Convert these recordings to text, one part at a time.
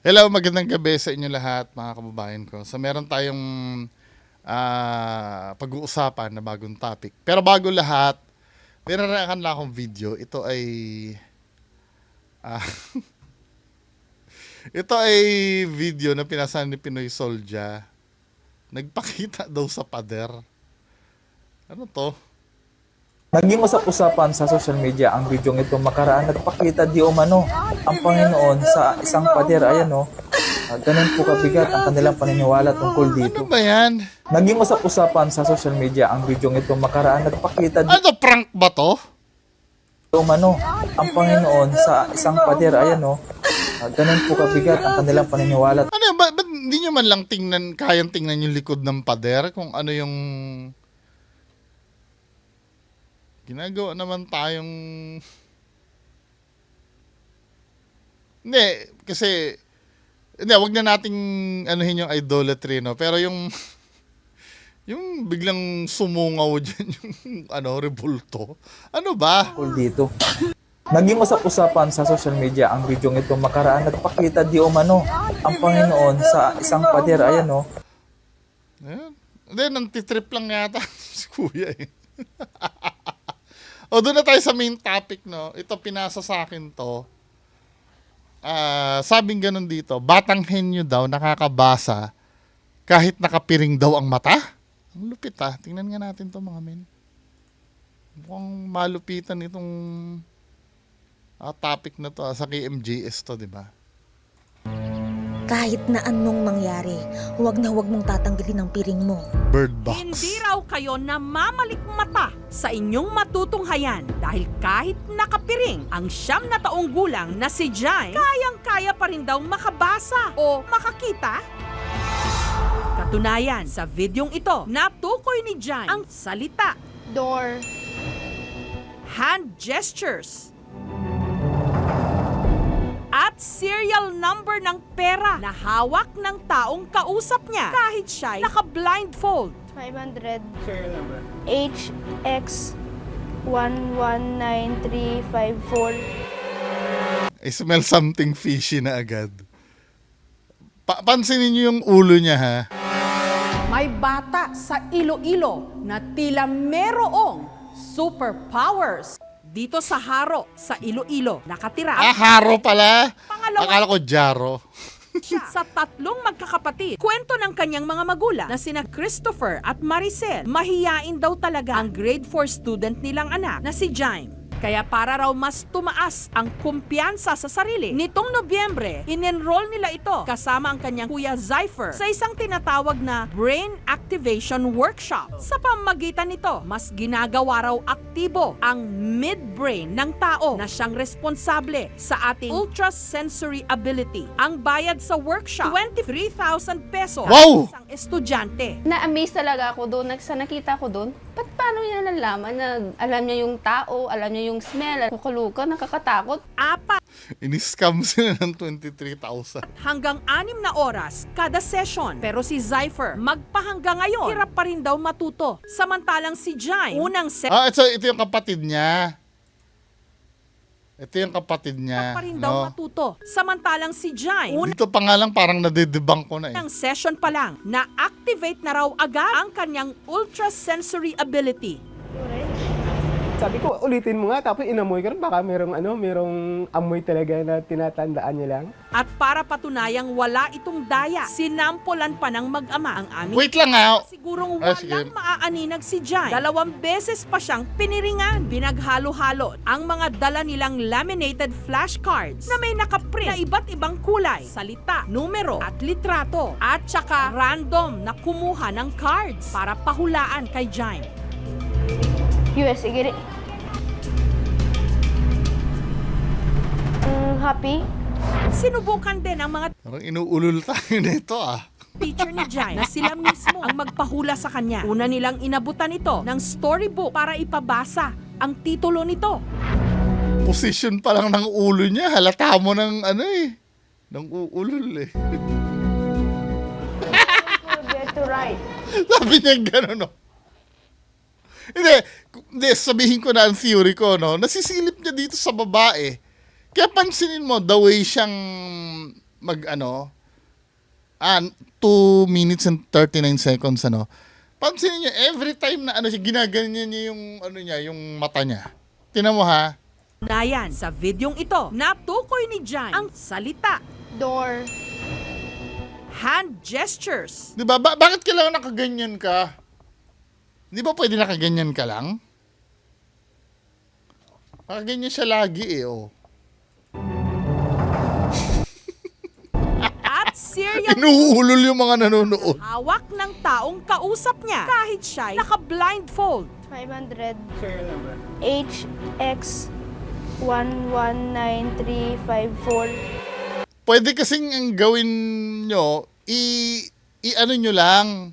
Hello, magandang gabi sa inyo lahat, mga kababayan ko. So, meron tayong pag-uusapan na bagong topic. Pero bago lahat, meron lang akong video. Ah, ito ay video na pinasan ni Pinoy Soldier. Nagpakita daw sa pader. Ano to? Naging usap-usapan sa social media ang bidyong ito makaraan nagpakita di umano ang Panginoon sa isang pader. Ayan o, ganun po kabigat ang kanilang paniniwala tungkol Ano dito. ba yan? Naging usap-usapan sa social media ang bidyong ito makaraan nagpakita di Ano, prank ba to? umano ang Panginoon sa isang pader. Ayan o, ganun po kabigat ang kanilang paniniwala. Ano yan? Ba't hindi nyo man lang kayang tingnan yung likod ng pader? Kung ano yung ginagawa naman tayong... Hindi, kasi... Hindi, wag na nating anuhin yung idolatry, no? Pero yung... Yung biglang sumungaw dyan, yung rebulto. Ano ba? Tungkol dito. Naging usap-usapan sa social media ang bidyong ito makaraan nagpakita di umano ang Panginoon sa isang pader. Ayan o, Ayan. Hindi, nantitrip lang yata si kuya eh. O, doon na tayo sa main topic, no? Ito, pinasa sa akin to. Sabing ganun dito, batang henyo daw nakakabasa kahit nakapiring daw ang mata. Ang lupit Tingnan nga natin to, mga men. Mukhang malupitan itong topic na to sa KMJS to, di ba? Kahit na anong mangyari, huwag na huwag mong tatanggalin ang piring mo. Bird box. Hindi raw kayo namamalikmata sa inyong matutunghayan dahil kahit nakapiring ang 9 na taong gulang na si Jai, kayang-kaya pa rin daw makabasa o makakita. Katunayan, sa videong ito, natukoy ni Jai ang salita, Door. hand gestures, at serial number ng pera na hawak ng taong kausap niya kahit siya'y naka-blindfold. 500. HX 119354. I smell something fishy na agad. Pansinin niyo yung ulo niya, ha? May bata sa Iloilo na tila merong superpowers. Dito sa Haro, sa Iloilo, nakatira Haro pala. Pangalawa. Akala ko Jaro. siya sa 3 magkakapatid. Kwento ng kanyang mga magulang na sina Christopher at Maricel. Mahiyain daw talaga ang grade 4 student nilang anak na si Jaime. Kaya para raw mas tumaas ang kumpiyansa sa sarili, nitong Nobyembre, in-enroll nila ito kasama ang kanyang kuya Zypher sa isang tinatawag na Brain Activation Workshop. Sa pamamagitan nito, mas ginagawa raw aktibo ang midbrain ng tao na siyang responsable sa ating ultrasensory ability. Ang bayad sa workshop, 23,000 pesos Wow! isang estudyante. Na-amaze talaga ako doon. Sa nakita ko doon, paano niya nalaman na alam niya yung tao, alam niya yung smell, kukulukan, nakakatakot. 4 Ini-scam sila ng 23,000. hanggang 6 na oras kada session. Pero si Zypher, magpahanggang ngayon, hirap pa rin daw matuto. Samantalang si Jaime, unang So ito yung kapatid niya. Ito yung kapatid niya. pa rin daw matuto. Samantalang si Jaime, Dito pa nga lang parang nadidebunk ko na eh. unang session pa lang, na-activate na raw agad ang kanyang ultrasensory ability. Sabi ko, ulitin mo nga, tapos inamoy ka rin. Baka merong amoy talaga na tinatandaan niya lang. At para patunayang wala itong daya, sinampulan pa ng mag-ama ang aming Wait lang ha. sigurong Sige. walang maaaninag si Jaime. 2 beses pa siyang piniringan. Binaghalo-halo ang mga dala nilang laminated flashcards na may nakaprint na iba't ibang kulay, salita, numero at litrato. At saka random na kumuha ng cards para pahulaan kay Jaime. US, igiri. Happy? Sinubukan din ang mga Parang inuulol tayo nito teacher ni Jaime na sila mismo ang magpahula sa kanya. Una nilang inabutan ito ng storybook para ipabasa ang titulo nito. Position pa lang ng ulo niya. Halata mo ng ng uulol eh. Get to right. Sabi niya gano'n, no? Hindi, sabihin ko na ang theory ko, no? Nasisilip niya dito sa babae. Kaya pansinin mo, the way siyang 2 minutes and 39 seconds pansinin niyo every time na ginaganyan niya yung mata niya. Tingnan mo ha. Nayan, sa videong ito, natukoy ni Jaime ang salita, Door. hand gestures, Di ba? Bakit kailangan nakaganyan ka? Di ba pwede nakaganyan ka lang? Nakaganyan siya lagi at serial Inuulol yung mga nanonood. hawak ng taong kausap niya kahit siya'y naka-blindfold. 500 HX 119354. Pwede kasing ang gawin nyo, ano nyo lang,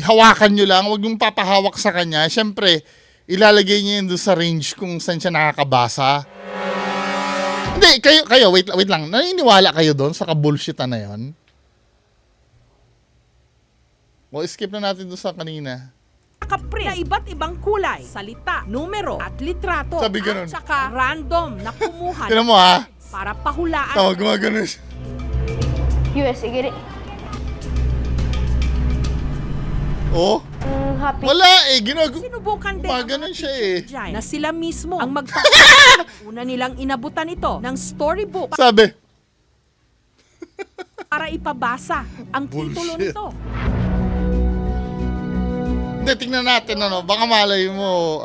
hawakan nyo lang, huwag yung papahawak sa kanya. Siyempre, ilalagay niya yun doon sa range kung saan siya nakakabasa. Hindi, kayo, wait lang. Naniniwala kayo doon sa kabullshitan na yun? O, skip na natin doon sa kanina. Nakaprint na iba't ibang kulay, salita, numero, at litrato. Sabi ganun. At saka random na kumuha Tignan mo ha. para pahulaan. Tawag, gumagano siya. US, igiri. Oh, Happy. wala Sinubukan din gumaganon siya Jaime na sila mismo ang una nilang inabutan ito ng storybook Sabi, para ipabasa ang titulo Bullshit. nito. hindi, tingnan natin baka malay mo,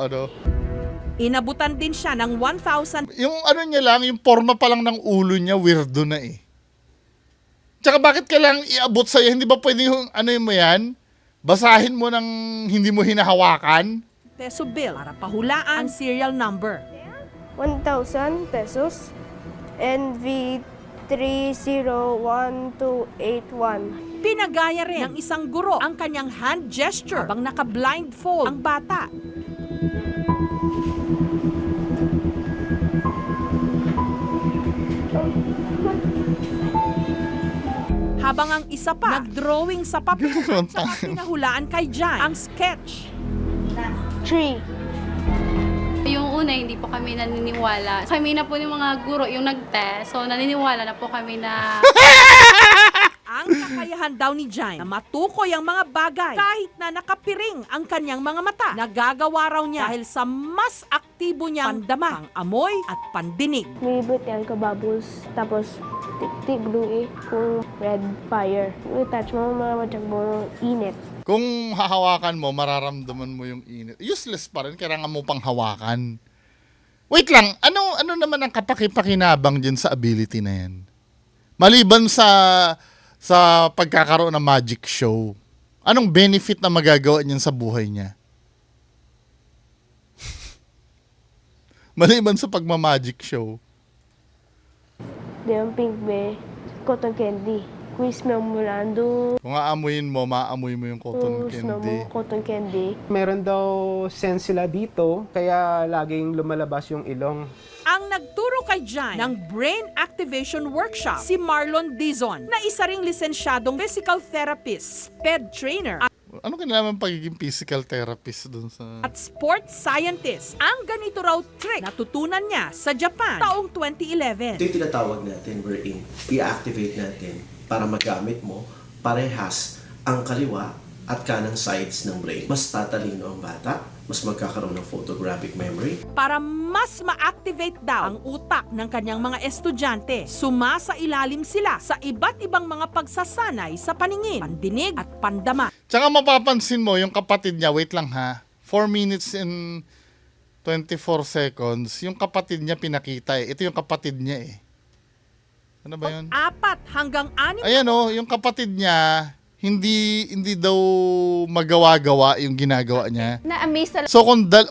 Inabutan din siya ng 1,000 yung niya lang, yung forma pa lang ng ulo niya, weirdo na Tsaka bakit kailangang iabot sa'yo? Hindi ba pwede yung, mo yan? Basahin mo ng hindi mo hinahawakan? peso bill para pahulaan ang serial number. 1,000 pesos. NV 301281. Pinagaya rin ng isang guro ang kanyang hand gesture habang naka-blindfold ang bata. Habang ang isa pa, nag-drawing sa papel at saka pinahulaan kay Jaime ang sketch. 3. Yung una, hindi po kami naniniwala. Kami na po yung mga guro yung nag-test. So, naniniwala na po kami na Ang kakayahan daw ni Jaime na matukoy ang mga bagay kahit na nakapiring ang kanyang mga mata. Nagagawa raw niya dahil sa mas aktibo niyang pandama, amoy at pandinig. May ibot yan ka bubbles. Tapos, tik-tik blue kung red fire. I-touch mo mga matyak mo init. Kung hahawakan mo, mararamdaman mo yung init. Useless pa rin, kailangan mo pang hawakan. Wait lang, ano naman ang kapakipakinabang dyan sa ability na yan? Maliban sa pagkakaroon ng magic show, anong benefit na magagawa niyan sa buhay niya? Maliban sa pagmamagic show. Di yung pink be, cotton candy. Kung smell mo lang doon, Kung aamuyin mo, maamoy mo yung cotton smell candy. mo cotton candy. Meron daw sense sila dito, kaya laging lumalabas yung ilong. Ang nagturo kay Jaime ng Brain Activation Workshop, si Marlon Dizon, na isa ring lisensyadong physical therapist, SPED trainer Ano kinalaman pagiging physical therapist dun sa... at sports scientist. Ang ganito raw trick natutunan niya sa Japan taong 2011. Ito yung tinatawag natin wherein i-activate natin para magamit mo parehas ang kaliwa at kanang sides ng brain. Mas tatalino ang bata, mas magkakaroon ng photographic memory. Para mas ma-activate daw ang utak ng kanyang mga estudyante, sumasailalim sila sa iba't ibang mga pagsasanay sa paningin, pandinig at pandama. Tsaka mapapansin mo, yung kapatid niya, wait lang ha, 4 minutes and 24 seconds, yung kapatid niya pinakita Ito yung kapatid niya Ano ba yun? 4 hanggang 6 Ayan yung kapatid niya, hindi daw magawa-gawa yung ginagawa niya. Na-amaze talaga So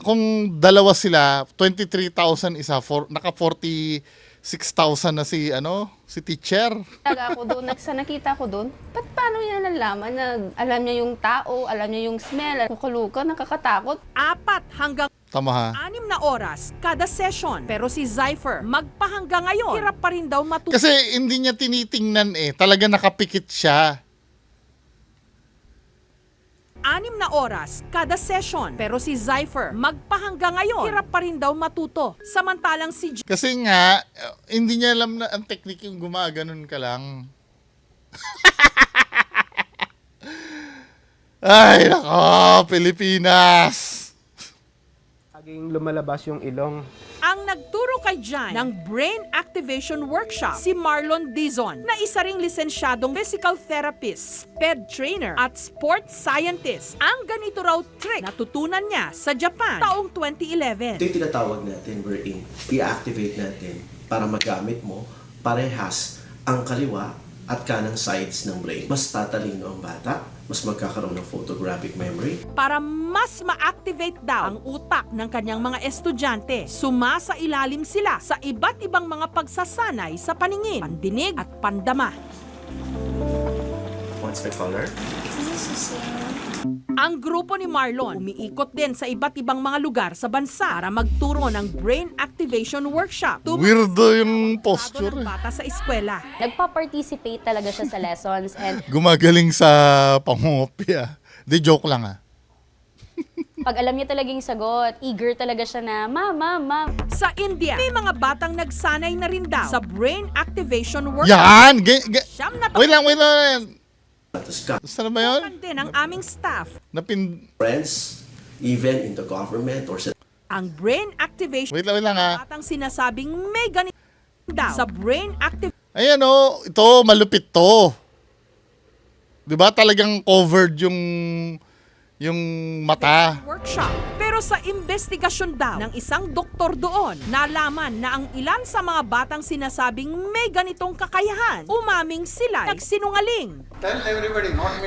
kung dalawa sila, 23,000 isa, naka 46,000 na si teacher. ako doon. Sa nakita ko doon, paano niya nalaman na alam niya yung tao, alam niya yung smell, kukulukan, nakakatakot. 4 hanggang Tama ha? 6 na oras kada session. Pero si Zypher, magpahanggang ngayon, hirap pa rin daw matuto. Kasi hindi niya tinitingnan talaga nakapikit siya. 6 na oras kada session. Pero si Zypher, magpahanggang ngayon, hirap pa rin daw matuto. Samantalang si Kasi nga, hindi niya alam na ang technique yung gumaganon ka lang. Ay, nako, Pilipinas! Laging lumalabas yung ilong. ang nagturo kay Jan ng Brain Activation Workshop, si Marlon Dizon, na isa ring lisensyadong physical therapist, sped trainer at sports scientist. Ang ganito raw trick natutunan niya sa Japan taong 2011. Ito yung tinatawag natin wherein i-activate natin para magamit mo parehas ang kaliwa at kanang sides ng brain. Mas tatalino ang bata, mas magkakaroon ng photographic memory. Para mas ma-activate daw ang utak ng kanyang mga estudyante, sumasailalim sila sa iba't ibang mga pagsasanay sa paningin, pandinig at pandama. What's the color? Ang grupo ni Marlon umiikot din sa iba't ibang mga lugar sa bansa para magturo ng Brain Activation Workshop. Weirdo yung posture. Ng bata sa eskwela. Nagpa-participate talaga siya sa lessons and Gumagaling sa pangungopia. Di joke lang ah. pag alam niya talagang sagot, eager talaga siya na, mama. Sa India, may mga batang nagsanay na rin daw sa Brain Activation Workshop. Yan! Siyam na Wait lang. Discuss Gusto na ba yun? din ang aming staff. friends, even in the government or sa Ang Brain Activation Wait lang ah. batang sinasabing may ganito daw sa Brain Activation Ayan o, ito, malupit to. Diba talagang covered yung mata. Workshop. Pero sa investigasyon daw ng isang doktor doon, nalaman na ang ilan sa mga batang sinasabing may ganitong kakayahan, umaming sila nagsinungaling.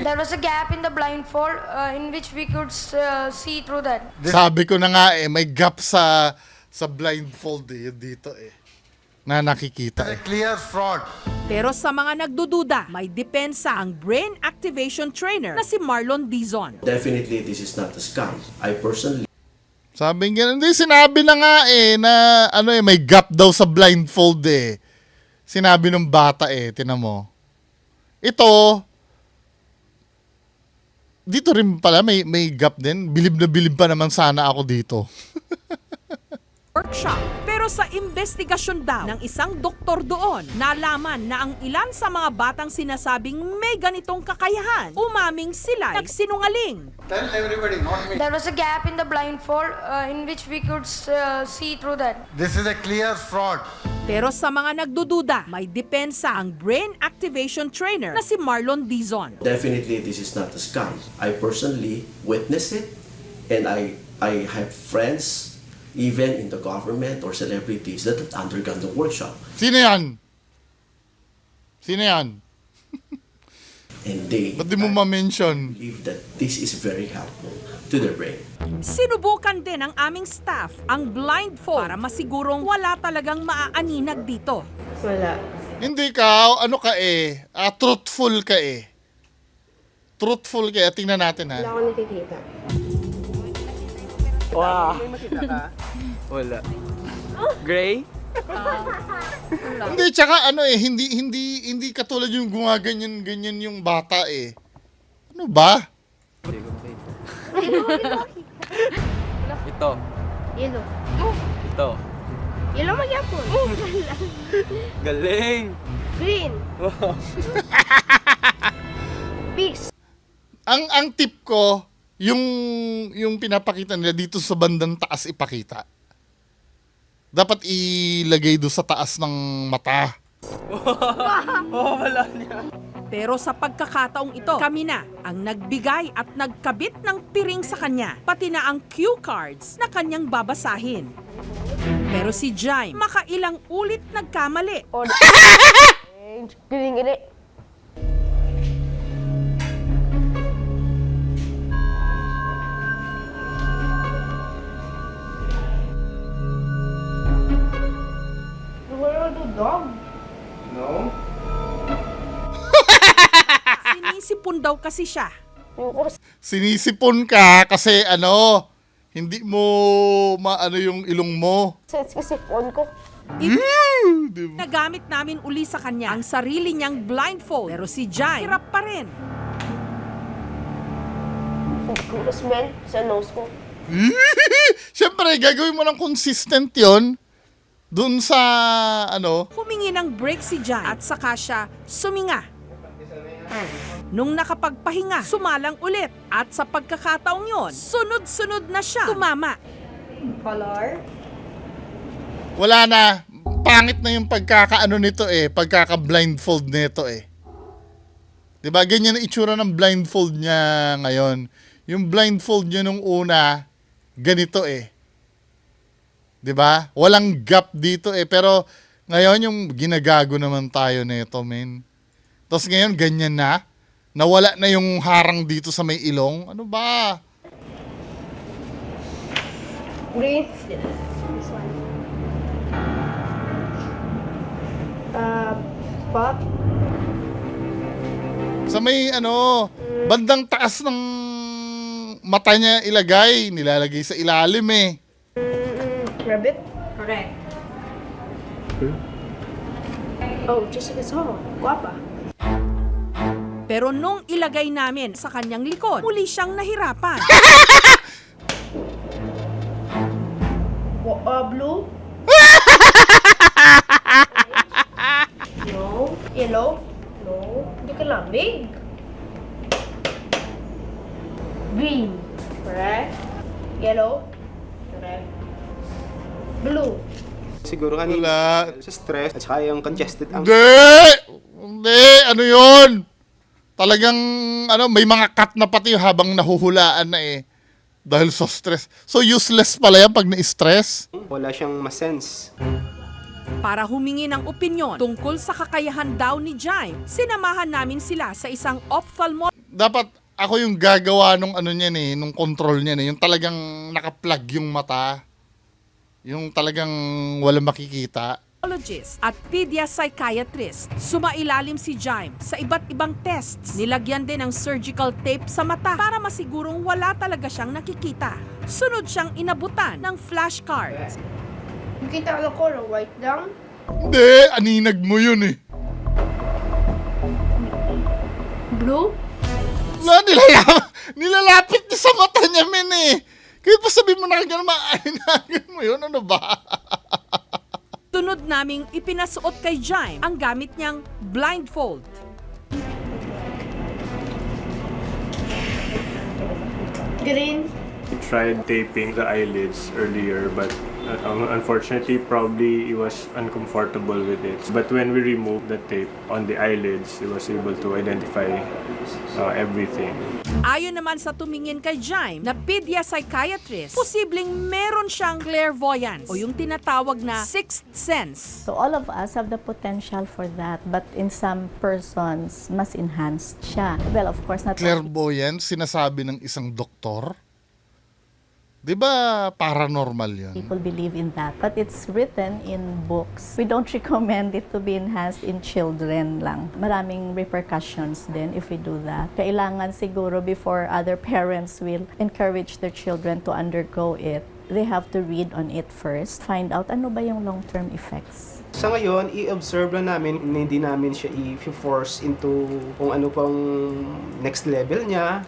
There was a gap in the blindfold in which we could see through that. Sabi ko na nga may gap sa blindfold yun dito na nakikita Clear fraud. Pero sa mga nagdududa, may depensa ang Brain Activation Trainer na si Marlon Dizon. definitely this is not a scam. I personally Sabi nga, hindi, sinabi na nga na may gap daw sa blindfold Sinabi ng bata tinan mo. Ito, dito rin pala may gap din. Bilib na bilib pa naman sana ako dito. Workshop. Pero sa investigasyon daw ng isang doktor doon, nalaman na ang ilan sa mga batang sinasabing may ganitong kakayahan, umaming sila nagsinungaling. Tell everybody, not me. There was a gap in the blindfold in which we could see through that. This is a clear fraud. Pero sa mga nagdududa, may depensa ang Brain Activation Trainer na si Marlon Dizon. definitely this is not a scam. I personally witnessed it, and I have friends even in the government or celebrities that have undergone the workshop. Sino yan? And they Ba't di mo ma-mention? believe that this is very helpful to their brain. Sinubukan din ng aming staff ang blindfold para masigurong wala talagang maaaninag dito. Wala. Hindi ka, truthful ka Truthful ka, tingnan natin ha. Ako nakikita. Wow. May makita ka? Wala. Gray? Hindi, tsaka hindi katulad yung gumaganyan-ganyan yung bata Ano ba? Ito. Yellow. Ito. Yellow magyapon. Galing! Green. Peace. Ang tip ko, yung pinapakita nila dito sa bandang taas ipakita. Dapat ilagay doon sa taas ng mata. Wala niya. Pero sa pagkakataong ito, kami na ang nagbigay at nagkabit ng piring sa kanya, pati na ang cue cards na kanyang babasahin. Pero si Jaime, makailang ulit nagkamali. Gini. Dog. No? Sinisipon daw kasi siya. Sinisipon ka kasi hindi mo maano yung ilong mo. Sisipon ko. Diba? Nagamit namin uli sa kanya ang sarili niyang blindfold. Pero si Jaime, hirap pa rin. smell sa nose ko. Siyempre, gagawin mo ng consistent yon dun sa, ano, Humingi ng break si Jaime at saka siya suminga. Nung nakapagpahinga, sumalang ulit at sa pagkakataong yon, sunod-sunod na siya tumama. wala na. Pangit na yung pagkakaano nito pagkaka-blindfold nito 'Di ba? Ganyan ang itsura ng blindfold niya ngayon. Yung blindfold niya nung una, ganito 'Di ba? Walang gap dito pero ngayon yung ginagago naman tayo nito, men. Tapos ngayon ganyan na. Nawala na yung harang dito sa may ilong. Ano ba? Green. Pop. Sa may bandang taas ng mata niya ilagay, nilalagay sa ilalim Rabbit. Correct. Oh, Jessica Soho. Guapa. Pero nung ilagay namin sa kanyang likod, muli siyang nahirapan. Blue. No. Yellow. No. Hindi ka lamig. Green. Correct. Yellow. Correct. Blue. Siguro Wala. sa stress at saka yung congested ang Hindi! Ano yun? Talagang, may mga cut na pati habang nahuhulaan na dahil sa stress. So, useless pala yan pag na-stress. wala siyang masense. Para humingi ng opinyon tungkol sa kakayahan daw ni Jaime, sinamahan namin sila sa isang ophthalmologist. Dapat ako yung gagawa nung nung control niya yung talagang naka-plug yung mata. Yung talagang walang makikita. At pedia-psychiatrist. Sumailalim si Jaime sa iba't ibang tests. Nilagyan din ng surgical tape sa mata para masigurong wala talaga siyang nakikita. Sunod siyang inabutan ng flashcards. Kita ko na white down. Hindi! Aninag mo yun Blue. Nilalapit niya sa mata niya, men Kaya pa sabihin mo na kagano maaninagin mo yun, ano ba? Tunod naming ipinasuot kay Jaime ang gamit niyang blindfold. Green. We tried taping the eyelids earlier, but unfortunately, probably he was uncomfortable with it. But when we removed the tape on the eyelids, he was able to identify everything. Ayon naman sa tumingin kay Jaime na pedia-psychiatrist, posibleng meron siyang clairvoyance o yung tinatawag na sixth sense. So all of us have the potential for that, but in some persons, mas enhanced siya. Well, of course, not Clairvoyance, sinasabi ng isang doktor? Di ba paranormal yun? people believe in that, but it's written in books. We don't recommend it to be enhanced in children lang. Maraming repercussions din if we do that. Kailangan siguro before other parents will encourage their children to undergo it, they have to read on it first, find out ano ba yung long-term effects. Sa ngayon, i-observe lang namin, hindi namin siya i-force into kung ano pang next level niya,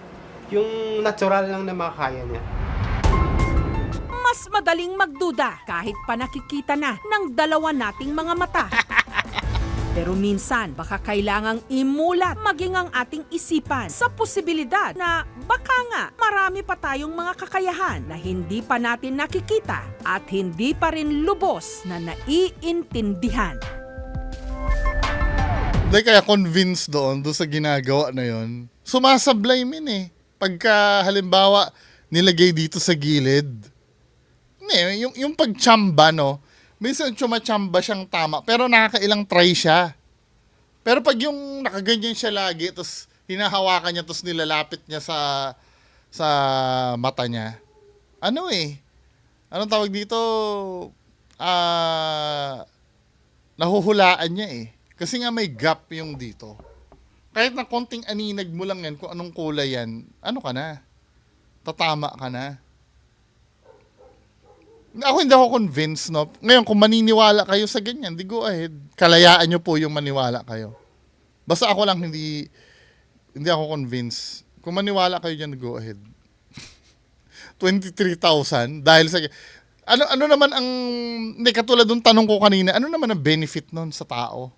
yung natural lang na makakaya niya. Mas madaling magduda kahit pa nakikita na ng dalawa nating mga mata. Pero minsan, baka kailangang imulat maging ang ating isipan sa posibilidad na baka nga marami pa tayong mga kakayahan na hindi pa natin nakikita at hindi pa rin lubos na naiintindihan. Like, kaya convinced doon sa ginagawa na yon. Sumasablay Pagka halimbawa nilagay dito sa gilid. Yung pagchamba, minsan chumachamba siyang tama, pero nakakailang try siya. Pero pag yung nakaganyan siya lagi, tapos hinahawakan niya, tapos nilalapit niya sa mata niya, anong tawag dito? Nahuhulaan niya Kasi nga may gap yung dito. Kahit na konting aninag mo lang yan, kung anong kulay yan, tatama ka na. Ako hindi ako convinced, Ngayon, kung maniniwala kayo sa ganyan, di go ahead. Kalayaan nyo po yung maniwala kayo. Basta ako lang hindi ako convinced. Kung maniwala kayo dyan, go ahead. 23,000 dahil sa ano naman ang hindi katulad ng tanong ko kanina, ano naman ang benefit nun sa tao?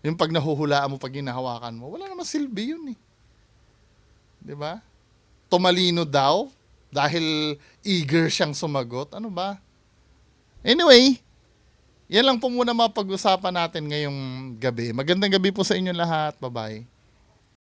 Yung pag nahuhulaan mo, pag hinahawakan mo, wala naman silbi yun eh. 'Di ba? Tumalino daw dahil eager siyang sumagot. Ano ba? Anyway, yan lang po muna mapag-usapan natin ngayong gabi. Magandang gabi po sa inyo lahat. Bye-bye.